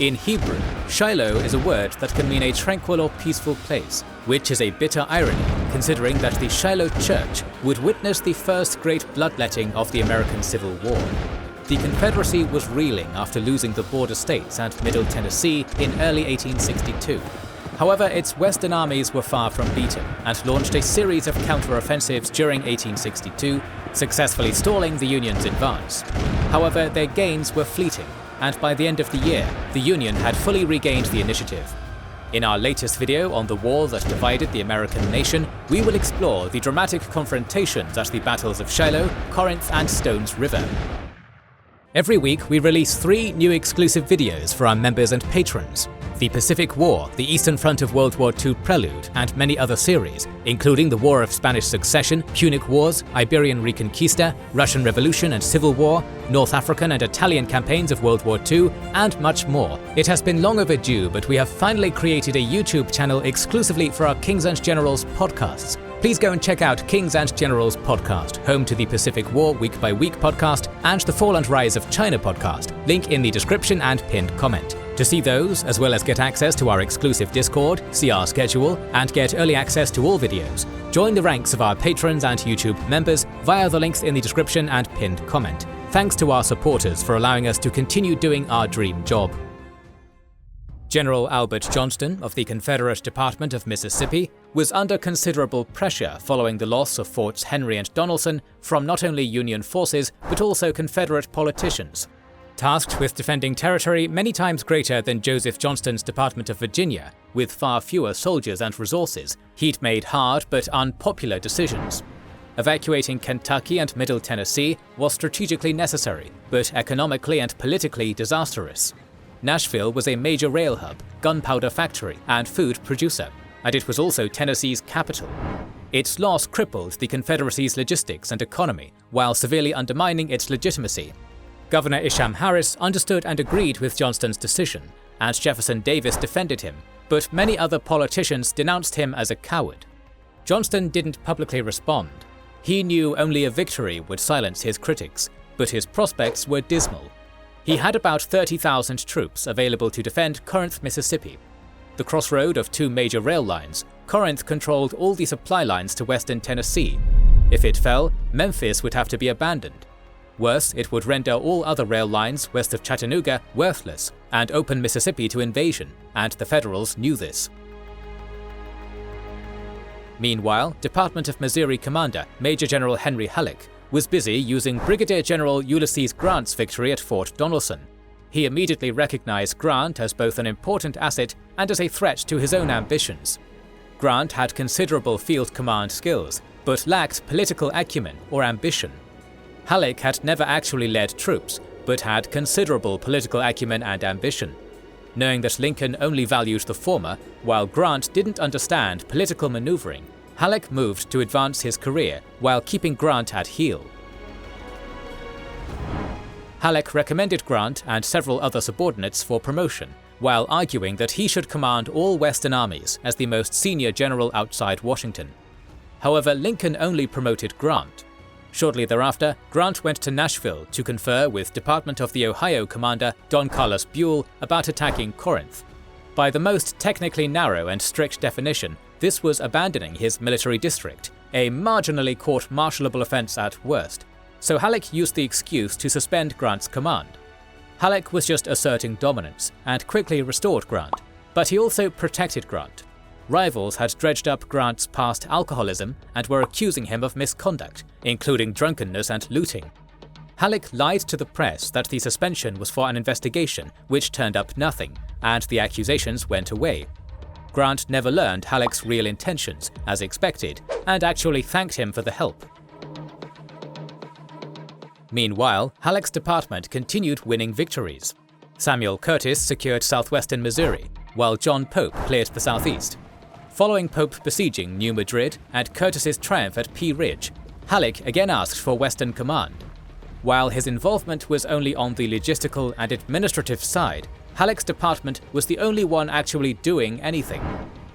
In Hebrew, Shiloh is a word that can mean a tranquil or peaceful place, which is a bitter irony considering that the Shiloh Church would witness the first great bloodletting of the American Civil War. The Confederacy was reeling after losing the border states and Middle Tennessee in early 1862. However, its western armies were far from beaten and launched a series of counter-offensives during 1862, successfully stalling the Union's advance. However, their gains were fleeting, and by the end of the year, the Union had fully regained the initiative. In our latest video on the war that divided the American nation, we will explore the dramatic confrontations at the battles of Shiloh, Corinth, and Stones River. Every week, we release 3 new exclusive videos for our members and patrons: the Pacific War, the Eastern Front of World War II Prelude, and many other series, including the War of Spanish Succession, Punic Wars, Iberian Reconquista, Russian Revolution and Civil War, North African and Italian campaigns of World War II, and much more. It has been long overdue, but we have finally created a YouTube channel exclusively for our Kings and Generals podcasts. Please go and check out Kings and Generals podcast, home to the Pacific War Week by Week podcast and the Fall and Rise of China podcast, link in the description and pinned comment. To see those, as well as get access to our exclusive Discord, see our schedule, and get early access to all videos, join the ranks of our patrons and YouTube members via the links in the description and pinned comment. Thanks to our supporters for allowing us to continue doing our dream job. General Albert Johnston of the Confederate Department of Mississippi was under considerable pressure following the loss of Forts Henry and Donelson from not only Union forces but also Confederate politicians. Tasked with defending territory many times greater than Joseph Johnston's Department of Virginia, with far fewer soldiers and resources, he'd made hard but unpopular decisions. Evacuating Kentucky and Middle Tennessee was strategically necessary, but economically and politically disastrous. Nashville was a major rail hub, gunpowder factory, and food producer, and it was also Tennessee's capital. Its loss crippled the Confederacy's logistics and economy, while severely undermining its legitimacy. Governor Isham Harris understood and agreed with Johnston's decision, and Jefferson Davis defended him, but many other politicians denounced him as a coward. Johnston didn't publicly respond. He knew only a victory would silence his critics, but his prospects were dismal. He had about 30,000 troops available to defend Corinth, Mississippi. The crossroad of 2 major rail lines, Corinth controlled all the supply lines to western Tennessee. If it fell, Memphis would have to be abandoned. Worse, it would render all other rail lines west of Chattanooga worthless and open Mississippi to invasion, and the Federals knew this. Meanwhile, Department of Missouri Commander Major General Henry Halleck was busy using Brigadier General Ulysses Grant's victory at Fort Donelson. He immediately recognized Grant as both an important asset and as a threat to his own ambitions. Grant had considerable field command skills, but lacked political acumen or ambition. Halleck had never actually led troops, but had considerable political acumen and ambition. Knowing that Lincoln only valued the former, while Grant didn't understand political maneuvering, Halleck moved to advance his career while keeping Grant at heel. Halleck recommended Grant and several other subordinates for promotion, while arguing that he should command all Western armies as the most senior general outside Washington. However, Lincoln only promoted Grant. Shortly thereafter, Grant went to Nashville to confer with Department of the Ohio commander Don Carlos Buell about attacking Corinth. By the most technically narrow and strict definition, this was abandoning his military district, a marginally court-martialable offense at worst, so Halleck used the excuse to suspend Grant's command. Halleck was just asserting dominance, and quickly restored Grant, but he also protected Grant. Rivals had dredged up Grant's past alcoholism and were accusing him of misconduct, including drunkenness and looting. Halleck lied to the press that the suspension was for an investigation, which turned up nothing, and the accusations went away. Grant never learned Halleck's real intentions, as expected, and actually thanked him for the help. Meanwhile, Halleck's department continued winning victories. Samuel Curtis secured southwestern Missouri, while John Pope cleared the southeast. Following Pope besieging New Madrid and Curtis's triumph at Pea Ridge, Halleck again asked for Western command. While his involvement was only on the logistical and administrative side, Halleck's department was the only one actually doing anything.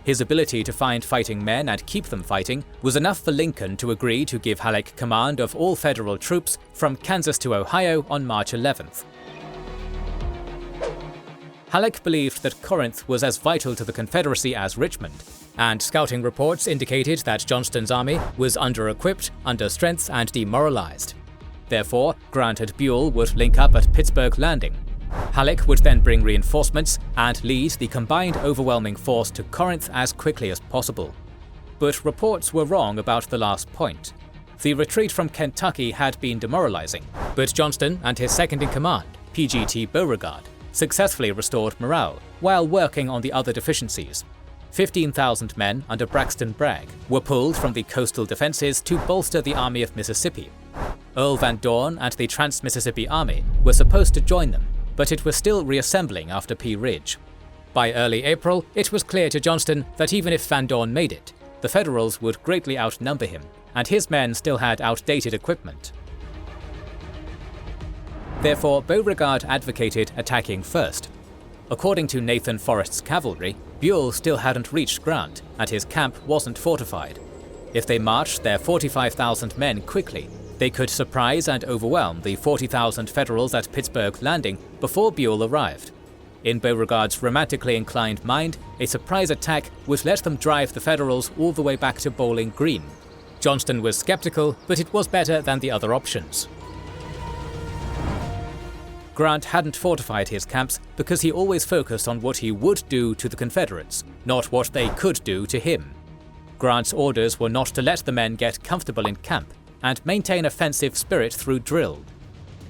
His ability to find fighting men and keep them fighting was enough for Lincoln to agree to give Halleck command of all Federal troops from Kansas to Ohio on March 11th. Halleck believed that Corinth was as vital to the Confederacy as Richmond, and scouting reports indicated that Johnston's army was under-equipped, under-strength, and demoralized. Therefore, Grant and Buell would link up at Pittsburgh Landing. Halleck would then bring reinforcements and lead the combined overwhelming force to Corinth as quickly as possible. But reports were wrong about the last point. The retreat from Kentucky had been demoralizing, but Johnston and his second-in-command, PGT Beauregard, successfully restored morale while working on the other deficiencies. 15,000 men under Braxton Bragg were pulled from the coastal defenses to bolster the Army of Mississippi. Earl Van Dorn and the Trans-Mississippi Army were supposed to join them, but it was still reassembling after Pea Ridge. By early April, it was clear to Johnston that even if Van Dorn made it, the Federals would greatly outnumber him, and his men still had outdated equipment. Therefore, Beauregard advocated attacking first. According to Nathan Forrest's cavalry, Buell still hadn't reached Grant, and his camp wasn't fortified. If they marched their 45,000 men quickly, they could surprise and overwhelm the 40,000 Federals at Pittsburgh Landing before Buell arrived. In Beauregard's romantically inclined mind, a surprise attack would let them drive the Federals all the way back to Bowling Green. Johnston was skeptical, but it was better than the other options. Grant hadn't fortified his camps because he always focused on what he would do to the Confederates, not what they could do to him. Grant's orders were not to let the men get comfortable in camp and maintain offensive spirit through drill.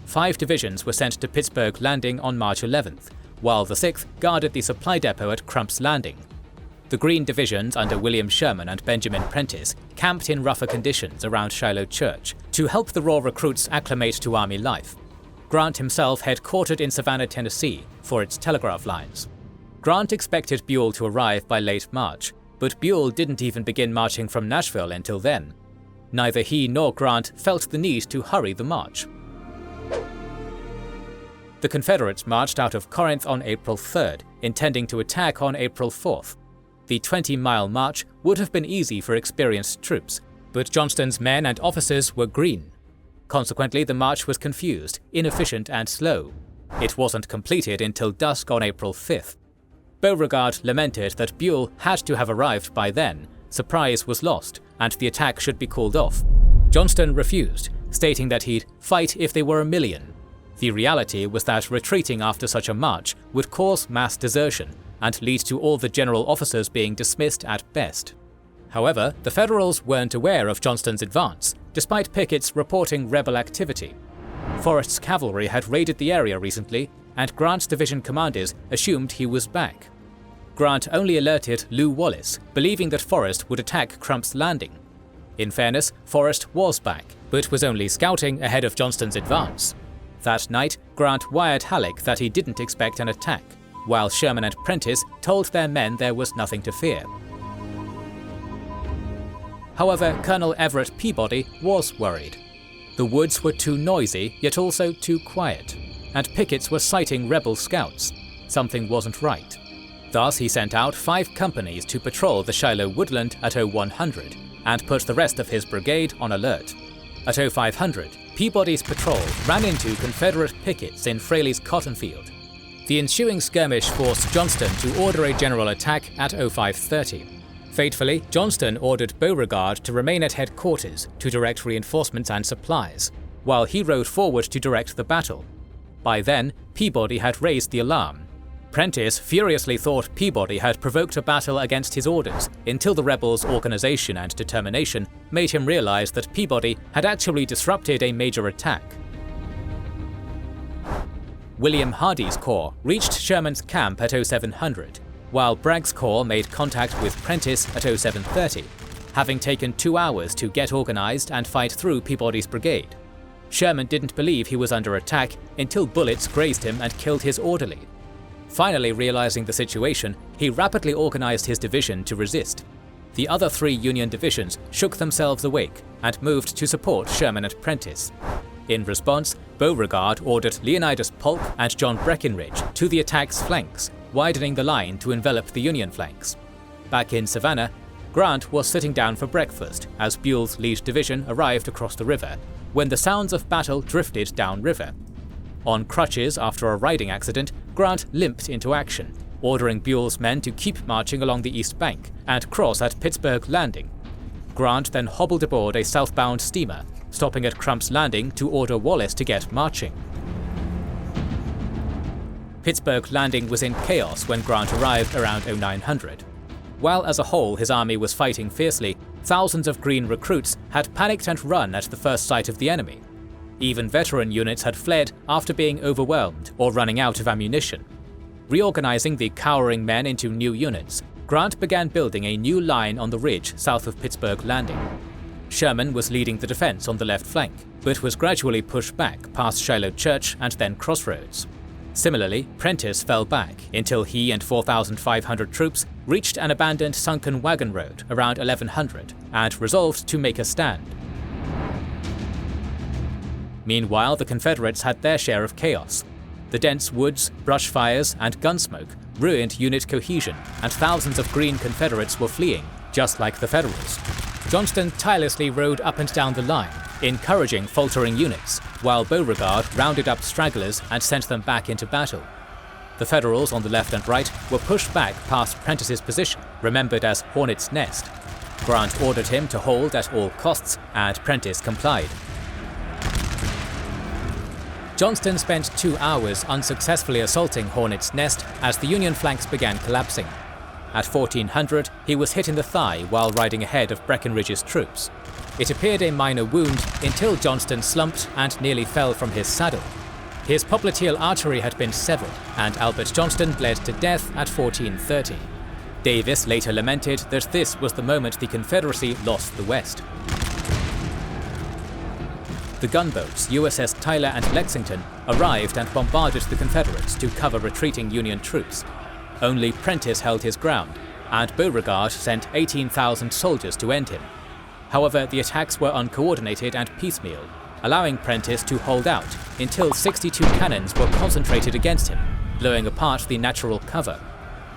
5 divisions were sent to Pittsburgh Landing on March 11th, while the 6th guarded the supply depot at Crump's Landing. The Green divisions under William Sherman and Benjamin Prentiss camped in rougher conditions around Shiloh Church to help the raw recruits acclimate to Army life. Grant himself headquartered in Savannah, Tennessee, for its telegraph lines. Grant expected Buell to arrive by late March, but Buell didn't even begin marching from Nashville until then. Neither he nor Grant felt the need to hurry the march. The Confederates marched out of Corinth on April 3rd, intending to attack on April 4th. The 20-mile march would have been easy for experienced troops, but Johnston's men and officers were green. Consequently, the march was confused, inefficient, and slow. It wasn't completed until dusk on April 5th. Beauregard lamented that Buell had to have arrived by then, surprise was lost, and the attack should be called off. Johnston refused, stating that he'd fight if they were 1,000,000. The reality was that retreating after such a march would cause mass desertion and lead to all the general officers being dismissed at best. However, the Federals weren't aware of Johnston's advance, despite pickets reporting rebel activity. Forrest's cavalry had raided the area recently, and Grant's division commanders assumed he was back. Grant only alerted Lew Wallace, believing that Forrest would attack Crump's Landing. In fairness, Forrest was back, but was only scouting ahead of Johnston's advance. That night, Grant wired Halleck that he didn't expect an attack, while Sherman and Prentiss told their men there was nothing to fear. However, Colonel Everett Peabody was worried. The woods were too noisy, yet also too quiet, and pickets were sighting rebel scouts. Something wasn't right. Thus, he sent out 5 companies to patrol the Shiloh woodland at 0100 and put the rest of his brigade on alert. At 0500, Peabody's patrol ran into Confederate pickets in Fraley's cotton field. The ensuing skirmish forced Johnston to order a general attack at 0530. Fatefully, Johnston ordered Beauregard to remain at headquarters to direct reinforcements and supplies, while he rode forward to direct the battle. By then, Peabody had raised the alarm. Prentiss furiously thought Peabody had provoked a battle against his orders until the rebels' organization and determination made him realize that Peabody had actually disrupted a major attack. William Hardee's corps reached Sherman's camp at 0700, while Bragg's corps made contact with Prentiss at 0730, having taken 2 hours to get organized and fight through Peabody's brigade. Sherman didn't believe he was under attack until bullets grazed him and killed his orderly. Finally realizing the situation, he rapidly organized his division to resist. The other 3 Union divisions shook themselves awake and moved to support Sherman and Prentiss. In response, Beauregard ordered Leonidas Polk and John Breckinridge to the attack's flanks, widening the line to envelop the Union flanks. Back in Savannah, Grant was sitting down for breakfast as Buell's lead division arrived across the river, when the sounds of battle drifted downriver. On crutches after a riding accident, Grant limped into action, ordering Buell's men to keep marching along the east bank and cross at Pittsburgh Landing. Grant then hobbled aboard a southbound steamer, stopping at Crump's Landing to order Wallace to get marching. Pittsburgh Landing was in chaos when Grant arrived around 0900. While as a whole his army was fighting fiercely, thousands of Green recruits had panicked and run at the first sight of the enemy. Even veteran units had fled after being overwhelmed or running out of ammunition. Reorganizing the cowering men into new units, Grant began building a new line on the ridge south of Pittsburgh Landing. Sherman was leading the defense on the left flank, but was gradually pushed back past Shiloh Church and then Crossroads. Similarly, Prentiss fell back until he and 4,500 troops reached an abandoned sunken wagon road around 1100 and resolved to make a stand. Meanwhile, the Confederates had their share of chaos. The dense woods, brush fires, and gunsmoke ruined unit cohesion, and thousands of Green Confederates were fleeing, just like the Federals. Johnston tirelessly rode up and down the line, encouraging faltering units, while Beauregard rounded up stragglers and sent them back into battle. The Federals on the left and right were pushed back past Prentiss's position, remembered as Hornet's Nest. Grant ordered him to hold at all costs, and Prentiss complied. Johnston spent 2 hours unsuccessfully assaulting Hornet's Nest as the Union flanks began collapsing. At 1400, he was hit in the thigh while riding ahead of Breckinridge's troops. It appeared a minor wound until Johnston slumped and nearly fell from his saddle. His popliteal artery had been severed, and Albert Johnston bled to death at 1430. Davis later lamented that this was the moment the Confederacy lost the West. The gunboats USS Tyler and Lexington arrived and bombarded the Confederates to cover retreating Union troops. Only Prentiss held his ground, and Beauregard sent 18,000 soldiers to end him. However, the attacks were uncoordinated and piecemeal, allowing Prentiss to hold out until 62 cannons were concentrated against him, blowing apart the natural cover.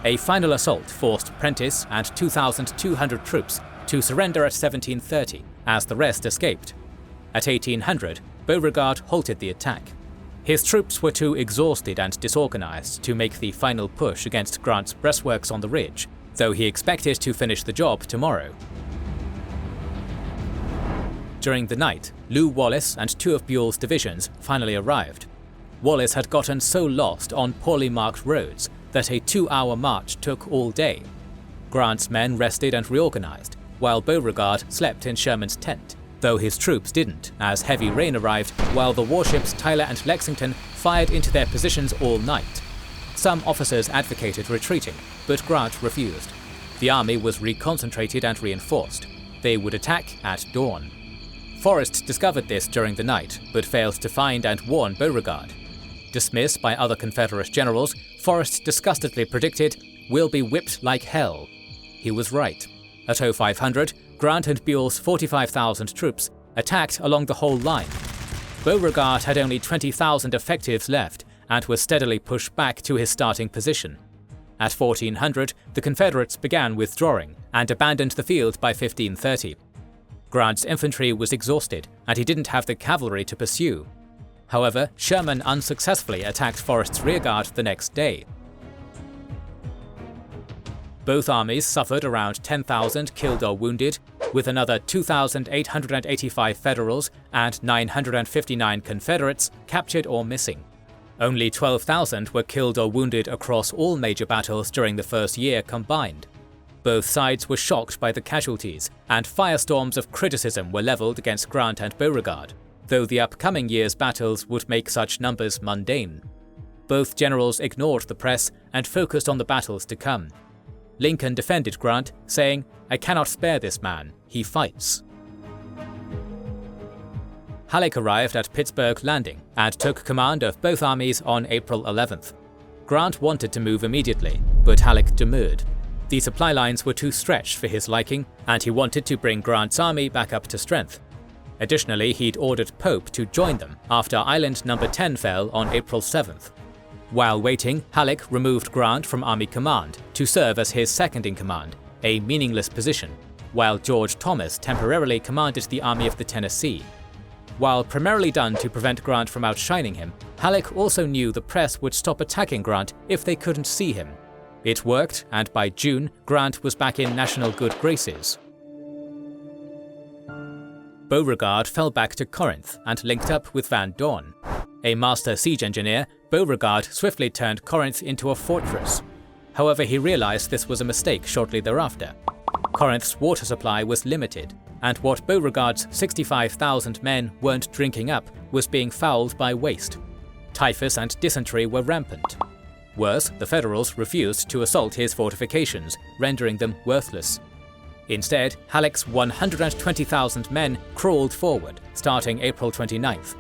A final assault forced Prentiss and 2,200 troops to surrender at 1730, as the rest escaped. At 1800, Beauregard halted the attack. His troops were too exhausted and disorganized to make the final push against Grant's breastworks on the ridge, though he expected to finish the job tomorrow. During the night, Lew Wallace and 2 of Buell's divisions finally arrived. Wallace had gotten so lost on poorly marked roads that a 2-hour march took all day. Grant's men rested and reorganized, while Beauregard slept in Sherman's tent, though his troops didn't, as heavy rain arrived while the warships Tyler and Lexington fired into their positions all night. Some officers advocated retreating, but Grant refused. The army was reconcentrated and reinforced. They would attack at dawn. Forrest discovered this during the night, but failed to find and warn Beauregard. Dismissed by other Confederate generals, Forrest disgustedly predicted, "We'll be whipped like hell." He was right. At 0500, Grant and Buell's 45,000 troops attacked along the whole line. Beauregard had only 20,000 effectives left and was steadily pushed back to his starting position. At 1400, the Confederates began withdrawing and abandoned the field by 1530. Grant's infantry was exhausted, and he didn't have the cavalry to pursue. However, Sherman unsuccessfully attacked Forrest's rearguard the next day. Both armies suffered around 10,000 killed or wounded, with another 2,885 Federals and 959 Confederates captured or missing. Only 12,000 were killed or wounded across all major battles during the first year combined. Both sides were shocked by the casualties, and firestorms of criticism were leveled against Grant and Beauregard, though the upcoming year's battles would make such numbers mundane. Both generals ignored the press and focused on the battles to come. Lincoln defended Grant, saying, "I cannot spare this man. He fights." Halleck arrived at Pittsburgh Landing and took command of both armies on April 11th. Grant wanted to move immediately, but Halleck demurred. The supply lines were too stretched for his liking, and he wanted to bring Grant's army back up to strength. Additionally, he'd ordered Pope to join them after Island No. 10 fell on April 7th. While waiting, Halleck removed Grant from Army Command to serve as his second-in-command, a meaningless position, while George Thomas temporarily commanded the Army of the Tennessee. While primarily done to prevent Grant from outshining him, Halleck also knew the press would stop attacking Grant if they couldn't see him. It worked, and by June, Grant was back in national good graces. Beauregard fell back to Corinth and linked up with Van Dorn. A master siege engineer, Beauregard swiftly turned Corinth into a fortress. However, he realized this was a mistake shortly thereafter. Corinth's water supply was limited, and what Beauregard's 65,000 men weren't drinking up was being fouled by waste. Typhus and dysentery were rampant. Worse, the Federals refused to assault his fortifications, rendering them worthless. Instead, Halleck's 120,000 men crawled forward, starting April 29th.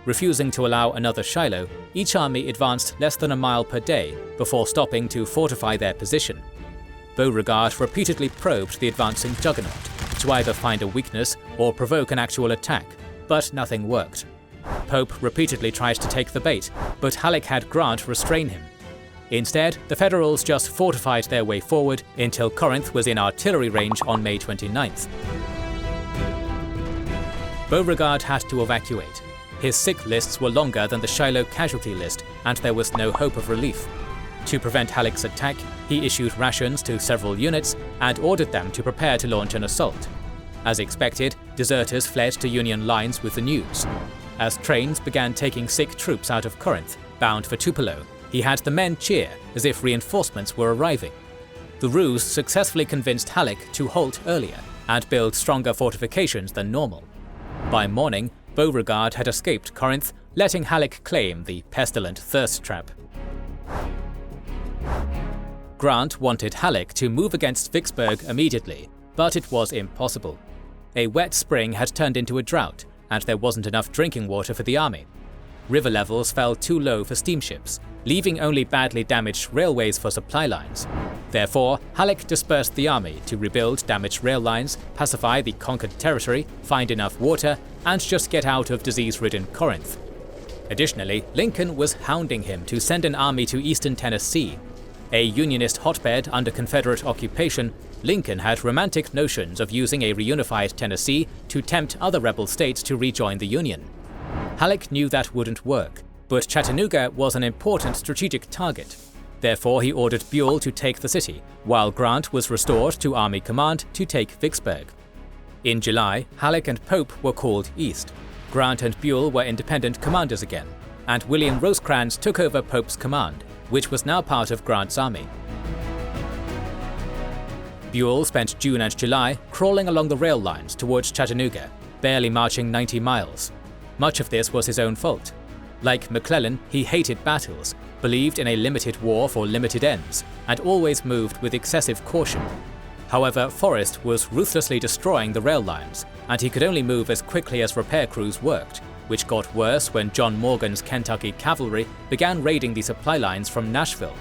Refusing to allow another Shiloh, each army advanced less than a mile per day before stopping to fortify their position. Beauregard repeatedly probed the advancing juggernaut to either find a weakness or provoke an actual attack, but nothing worked. Pope repeatedly tried to take the bait, but Halleck had Grant restrain him. Instead, the Federals just fortified their way forward until Corinth was in artillery range on May 29th. Beauregard had to evacuate. His sick lists were longer than the Shiloh casualty list, and there was no hope of relief. To prevent Halleck's attack, he issued rations to several units and ordered them to prepare to launch an assault. As expected, deserters fled to Union lines with the news. As trains began taking sick troops out of Corinth, bound for Tupelo, he had the men cheer as if reinforcements were arriving. The ruse successfully convinced Halleck to halt earlier and build stronger fortifications than normal. By morning, Beauregard had escaped Corinth, letting Halleck claim the pestilent thirst trap. Grant wanted Halleck to move against Vicksburg immediately, but it was impossible. A wet spring had turned into a drought, and there wasn't enough drinking water for the army. River levels fell too low for steamships, leaving only badly damaged railways for supply lines. Therefore, Halleck dispersed the army to rebuild damaged rail lines, pacify the conquered territory, find enough water, and just get out of disease-ridden Corinth. Additionally, Lincoln was hounding him to send an army to eastern Tennessee. A Unionist hotbed under Confederate occupation, Lincoln had romantic notions of using a reunified Tennessee to tempt other rebel states to rejoin the Union. Halleck knew that wouldn't work, but Chattanooga was an important strategic target. Therefore, he ordered Buell to take the city, while Grant was restored to Army command to take Vicksburg. In July, Halleck and Pope were called east. Grant and Buell were independent commanders again, and William Rosecrans took over Pope's command, which was now part of Grant's army. Buell spent June and July crawling along the rail lines towards Chattanooga, barely marching 90 miles. Much of this was his own fault. Like McClellan, he hated battles, believed in a limited war for limited ends, and always moved with excessive caution. However, Forrest was ruthlessly destroying the rail lines, and he could only move as quickly as repair crews worked, which got worse when John Morgan's Kentucky cavalry began raiding the supply lines from Nashville.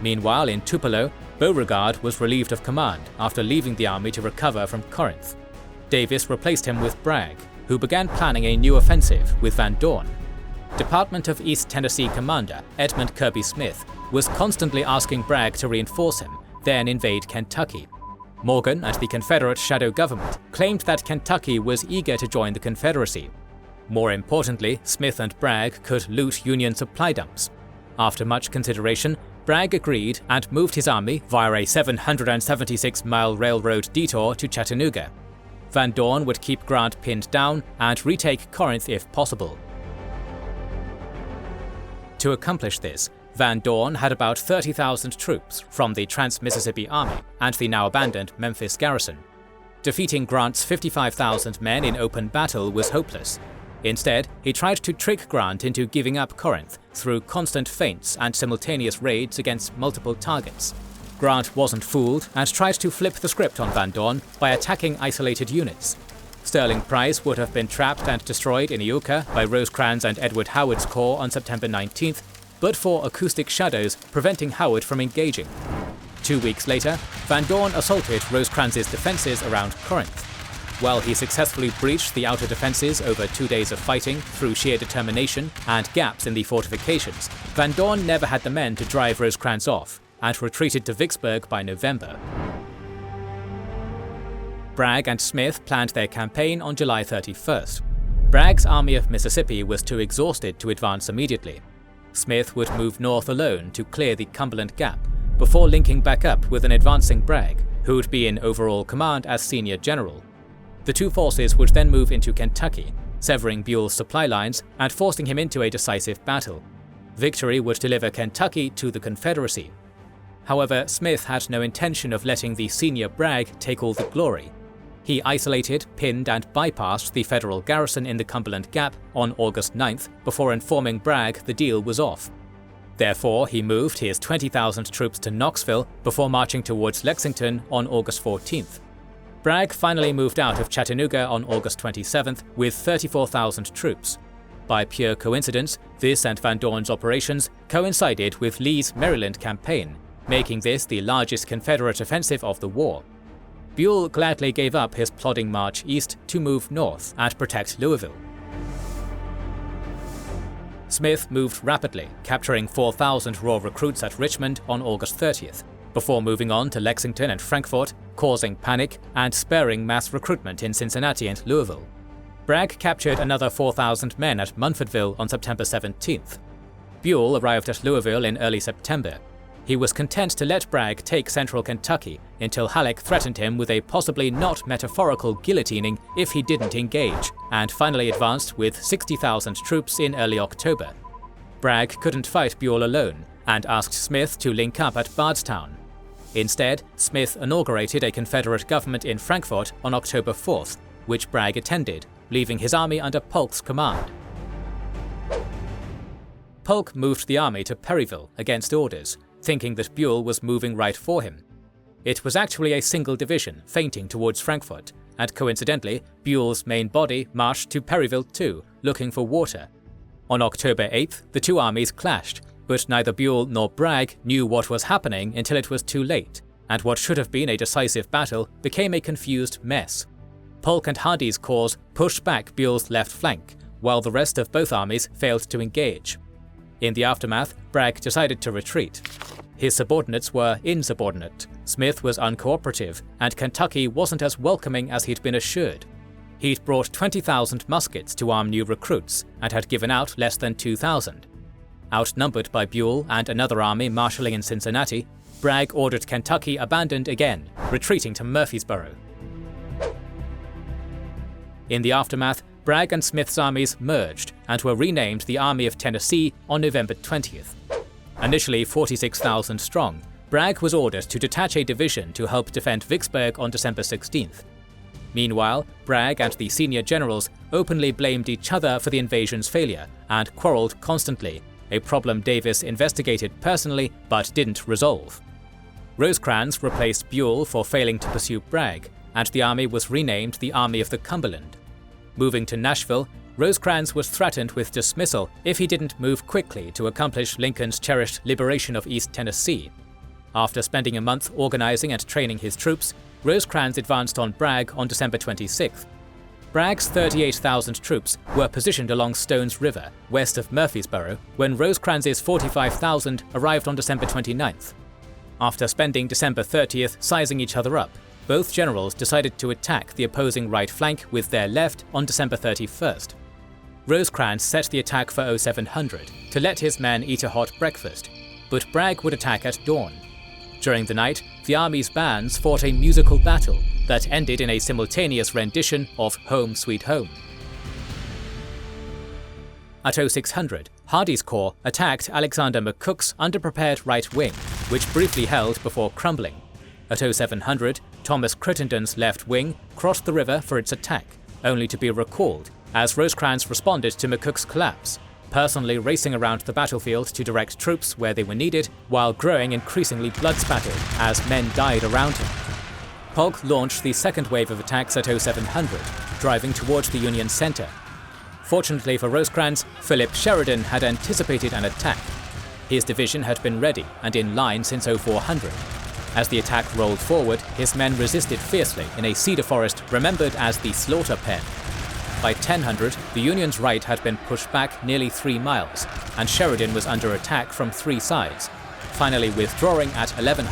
Meanwhile, in Tupelo, Beauregard was relieved of command after leaving the army to recover from Corinth. Davis replaced him with Bragg, who began planning a new offensive with Van Dorn. Department of East Tennessee Commander Edmund Kirby Smith was constantly asking Bragg to reinforce him, then invade Kentucky. Morgan and the Confederate shadow government claimed that Kentucky was eager to join the Confederacy. More importantly, Smith and Bragg could loot Union supply dumps. After much consideration, Bragg agreed and moved his army via a 776-mile railroad detour to Chattanooga. Van Dorn would keep Grant pinned down and retake Corinth if possible. To accomplish this, Van Dorn had about 30,000 troops from the Trans-Mississippi Army and the now abandoned Memphis garrison. Defeating Grant's 55,000 men in open battle was hopeless. Instead, he tried to trick Grant into giving up Corinth through constant feints and simultaneous raids against multiple targets. Grant wasn't fooled and tried to flip the script on Van Dorn by attacking isolated units. Sterling Price would have been trapped and destroyed in Iuka by Rosecrans and Edward Howard's corps on September 19th, but for acoustic shadows preventing Howard from engaging. 2 weeks later, Van Dorn assaulted Rosecrans's defenses around Corinth. While he successfully breached the outer defenses over 2 days of fighting through sheer determination and gaps in the fortifications, Van Dorn never had the men to drive Rosecrans off, and retreated to Vicksburg by November. Bragg and Smith planned their campaign on July 31st. Bragg's Army of Mississippi was too exhausted to advance immediately. Smith would move north alone to clear the Cumberland Gap, before linking back up with an advancing Bragg, who would be in overall command as senior general. The two forces would then move into Kentucky, severing Buell's supply lines and forcing him into a decisive battle. Victory would deliver Kentucky to the Confederacy. However, Smith had no intention of letting the senior Bragg take all the glory. He isolated, pinned and bypassed the Federal garrison in the Cumberland Gap on August 9th before informing Bragg the deal was off. Therefore, he moved his 20,000 troops to Knoxville before marching towards Lexington on August 14th. Bragg finally moved out of Chattanooga on August 27th with 34,000 troops. By pure coincidence, this and Van Dorn's operations coincided with Lee's Maryland campaign, making this the largest Confederate offensive of the war. Buell gladly gave up his plodding march east to move north and protect Louisville. Smith moved rapidly, capturing 4,000 raw recruits at Richmond on August 30th, before moving on to Lexington and Frankfort, causing panic and spurring mass recruitment in Cincinnati and Louisville. Bragg captured another 4,000 men at Munfordville on September 17th. Buell arrived at Louisville in early September. He was content to let Bragg take central Kentucky until Halleck threatened him with a possibly not metaphorical guillotining if he didn't engage, and finally advanced with 60,000 troops in early October. Bragg couldn't fight Buell alone and asked Smith to link up at Bardstown. Instead, Smith inaugurated a Confederate government in Frankfort on October 4th, which Bragg attended, leaving his army under Polk's command. Polk moved the army to Perryville against orders, thinking that Buell was moving right for him. It was actually a single division feinting towards Frankfort, and coincidentally, Buell's main body marched to Perryville too, looking for water. On October 8th, the two armies clashed, but neither Buell nor Bragg knew what was happening until it was too late, and what should have been a decisive battle became a confused mess. Polk and Hardee's corps pushed back Buell's left flank, while the rest of both armies failed to engage. In the aftermath, Bragg decided to retreat. His subordinates were insubordinate, Smith was uncooperative, and Kentucky wasn't as welcoming as he'd been assured. He'd brought 20,000 muskets to arm new recruits, and had given out less than 2,000. Outnumbered by Buell and another army marshalling in Cincinnati, Bragg ordered Kentucky abandoned again, retreating to Murfreesboro. In the aftermath, Bragg and Smith's armies merged and were renamed the Army of Tennessee on November 20th. Initially 46,000 strong, Bragg was ordered to detach a division to help defend Vicksburg on December 16th. Meanwhile, Bragg and the senior generals openly blamed each other for the invasion's failure and quarreled constantly, a problem Davis investigated personally but didn't resolve. Rosecrans replaced Buell for failing to pursue Bragg, and the army was renamed the Army of the Cumberland. Moving to Nashville, Rosecrans was threatened with dismissal if he didn't move quickly to accomplish Lincoln's cherished liberation of East Tennessee. After spending a month organizing and training his troops, Rosecrans advanced on Bragg on December 26th. Bragg's 38,000 troops were positioned along Stones River, west of Murfreesboro, when Rosecrans's 45,000 arrived on December 29th. After spending December 30th sizing each other up, both generals decided to attack the opposing right flank with their left on December 31st. Rosecrans set the attack for 0700 to let his men eat a hot breakfast, but Bragg would attack at dawn. During the night, the army's bands fought a musical battle that ended in a simultaneous rendition of Home Sweet Home. At 0600, Hardee's corps attacked Alexander McCook's underprepared right wing, which briefly held before crumbling. At 0700, Thomas Crittenden's left wing crossed the river for its attack, only to be recalled as Rosecrans responded to McCook's collapse, personally racing around the battlefield to direct troops where they were needed, while growing increasingly blood-spattered as men died around him. Polk launched the second wave of attacks at 0700, driving towards the Union center. Fortunately for Rosecrans, Philip Sheridan had anticipated an attack. His division had been ready and in line since 0400. As the attack rolled forward, his men resisted fiercely in a cedar forest remembered as the Slaughter Pen. By 1000, the Union's right had been pushed back nearly 3 miles, and Sheridan was under attack from 3 sides, finally withdrawing at 1100.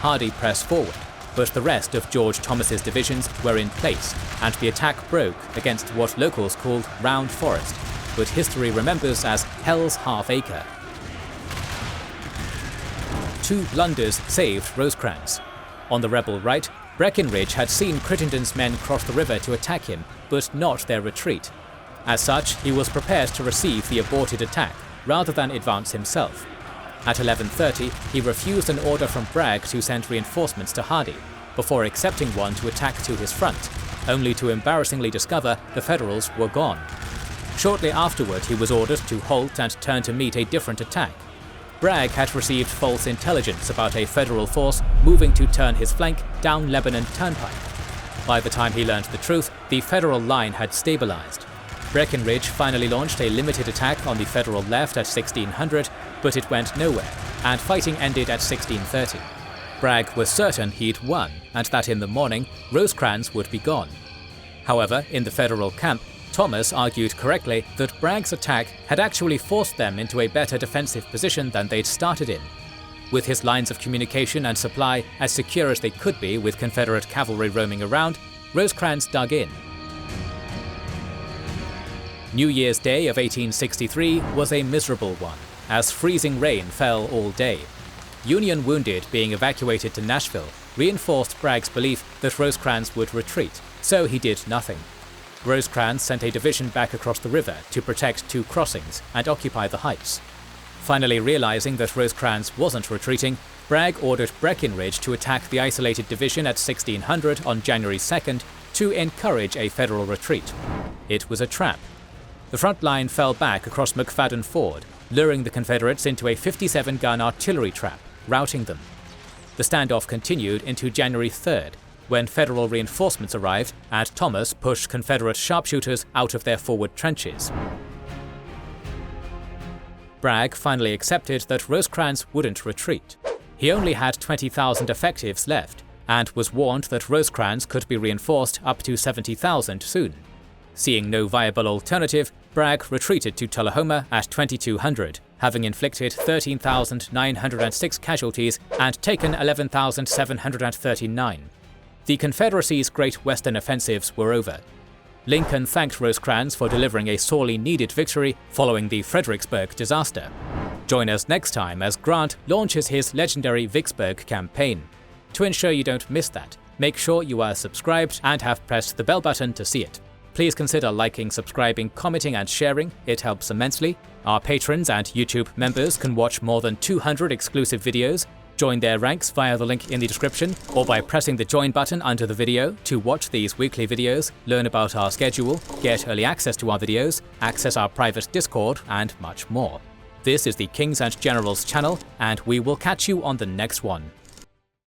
Hardee pressed forward. but the rest of George Thomas's divisions were in place, and the attack broke against what locals called Round Forest, but history remembers as Hell's Half Acre. 2 blunders saved Rosecrans. On the rebel right, Breckinridge had seen Crittenden's men cross the river to attack him, but not their retreat. As such, he was prepared to receive the aborted attack, rather than advance himself. At 11:30, he refused an order from Bragg to send reinforcements to Hardee, before accepting one to attack to his front, only to embarrassingly discover the Federals were gone. Shortly afterward, he was ordered to halt and turn to meet a different attack. Bragg had received false intelligence about a Federal force moving to turn his flank down Lebanon Turnpike. By the time he learned the truth, the Federal line had stabilized. Breckinridge finally launched a limited attack on the Federal left at 1600, but it went nowhere, and fighting ended at 1630. Bragg was certain he'd won, and that in the morning, Rosecrans would be gone. However, in the Federal camp, Thomas argued correctly that Bragg's attack had actually forced them into a better defensive position than they'd started in. With his lines of communication and supply as secure as they could be with Confederate cavalry roaming around, Rosecrans dug in. New Year's Day of 1863 was a miserable one, as freezing rain fell all day. Union wounded being evacuated to Nashville reinforced Bragg's belief that Rosecrans would retreat, so he did nothing. Rosecrans sent a division back across the river to protect 2 crossings and occupy the heights. Finally realizing that Rosecrans wasn't retreating, Bragg ordered Breckinridge to attack the isolated division at 1600 on January 2nd to encourage a Federal retreat. It was a trap. The front line fell back across McFadden Ford, luring the Confederates into a 57-gun artillery trap, routing them. The standoff continued into January 3rd, when Federal reinforcements arrived and Thomas pushed Confederate sharpshooters out of their forward trenches. Bragg finally accepted that Rosecrans wouldn't retreat. He only had 20,000 effectives left, and was warned that Rosecrans could be reinforced up to 70,000 soon. Seeing no viable alternative, Bragg retreated to Tullahoma at 2200, having inflicted 13,906 casualties and taken 11,739. The Confederacy's Great Western offensives were over. Lincoln thanked Rosecrans for delivering a sorely needed victory following the Fredericksburg disaster. Join us next time as Grant launches his legendary Vicksburg campaign. To ensure you don't miss that, make sure you are subscribed and have pressed the bell button to see it. Please consider liking, subscribing, commenting and sharing, it helps immensely. Our patrons and YouTube members can watch more than 200 exclusive videos. Join their ranks via the link in the description, or by pressing the join button under the video to watch these weekly videos, learn about our schedule, get early access to our videos, access our private Discord, and much more. This is the Kings and Generals channel, and we will catch you on the next one.